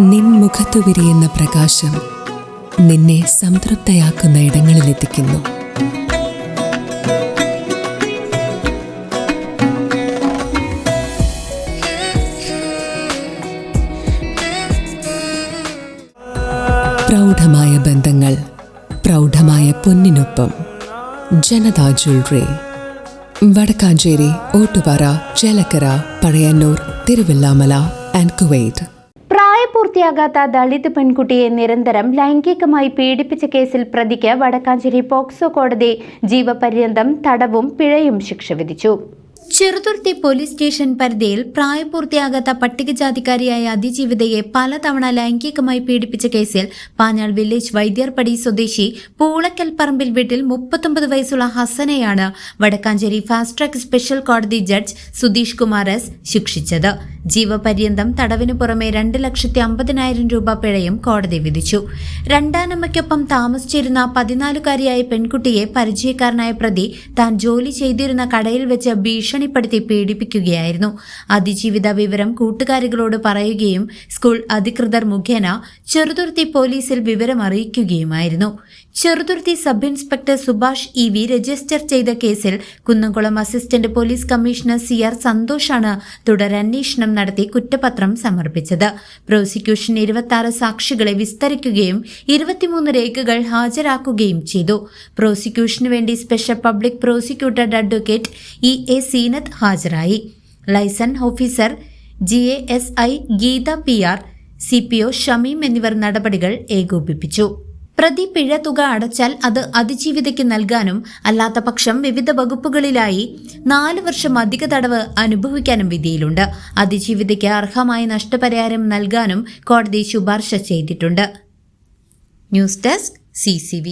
നിൻ മുഖത്തു വിരിയുന്ന പ്രകാശം നിന്നെ സംതൃപ്തയാക്കുന്ന ഇടങ്ങളിലെത്തിക്കുന്നു. പ്രൗഢമായ ബന്ധങ്ങൾ, പ്രൗഢമായ പൊന്നിനൊപ്പം. Janata jewellery, Vadakkanchery, Ottupara, Chelakkara, Pazhayannur, Thiruvilwamala and Kuwait. പ്രായപൂർത്തിയാകാത്ത ദളിത് പെൺകുട്ടിയെ നിരന്തരം ലൈംഗികമായി പീഡിപ്പിച്ച കേസിൽ പ്രതിക്ക് വടക്കാഞ്ചേരി പോക്സോ കോടതി ജീവപര്യന്തം തടവും പിഴയും ശിക്ഷ വിധിച്ചു. ചെറുതുരുത്തി പോലീസ് സ്റ്റേഷൻ പരിധിയിൽ പ്രായപൂർത്തിയാകാത്ത പട്ടികജാതിക്കാരിയായ അതിജീവിതയെ പലതവണ ലൈംഗികമായി പീഡിപ്പിച്ച കേസിൽ പാഞ്ഞാൾ വില്ലേജ് വൈദ്യർപടി സ്വദേശി പൂളക്കൽ പറമ്പിൽ വീട്ടിൽ 39 വയസ്സുള്ള ഹസനെയാണ് വടക്കാഞ്ചേരി ഫാസ്റ്റ് ട്രാക്ക് സ്പെഷ്യൽ കോടതി ജഡ്ജ് സുധീഷ് കുമാർ എസ് ശിക്ഷിച്ചത്. ജീവപര്യന്തം തടവിനു പുറമെ 2,50,000 രൂപ പിഴയും കോടതി വിധിച്ചു. രണ്ടാനമ്മയ്ക്കൊപ്പം താമസിച്ചിരുന്ന 14-കാരിയായ പെൺകുട്ടിയെ പരിചയക്കാരനായ പ്രതി താൻ ജോലി ചെയ്തിരുന്ന കടയിൽ വെച്ച് ഭീഷണിപ്പെടുത്തി പീഡിപ്പിക്കുകയായിരുന്നു. അതിജീവിത വിവരം കൂട്ടുകാരികളോട് പറയുകയും സ്കൂൾ അധികൃതർ മുഖേന ചെറുതുരുത്തി പോലീസിൽ വിവരം അറിയിക്കുകയുമായിരുന്നു. Cheruthuruthy sub inspector Subhash EV register ചെയ്ത കേസിൽ Kunnamkulam assistant police commissioner CR സന്തോഷാണ് തുടരന്വേഷണം നടത്തി കുറ്റപത്രം സമർപ്പിച്ചത്. പ്രോസിക്യൂഷൻ 26 സാക്ഷികളെ വിസ്തരിക്കുകയും 23 രേഖകൾ ഹാജരാക്കുകയും ചെയ്തു. പ്രോസിക്യൂഷനു വേണ്ടി special public prosecutor advocate EA Seenath ഹാജരായി. Liaison officer GASI Geetha PR, CPO Shameem എന്നിവർ നടപടികൾ ഏകോപിപ്പിച്ചു. പ്രതി പിഴ തുക അടച്ചാൽ അത് അതിജീവിതയ്ക്ക് നൽകാനും അല്ലാത്ത പക്ഷം വിവിധ വകുപ്പുകളിലായി 4 വർഷം അധിക തടവ് അനുഭവിക്കാനും വിധിയിലുണ്ട്. അതിജീവിതയ്ക്ക് അർഹമായ നഷ്ടപരിഹാരം നൽകാനും കോടതി ശുപാർശ ചെയ്തിട്ടുണ്ട്. News desk CCV.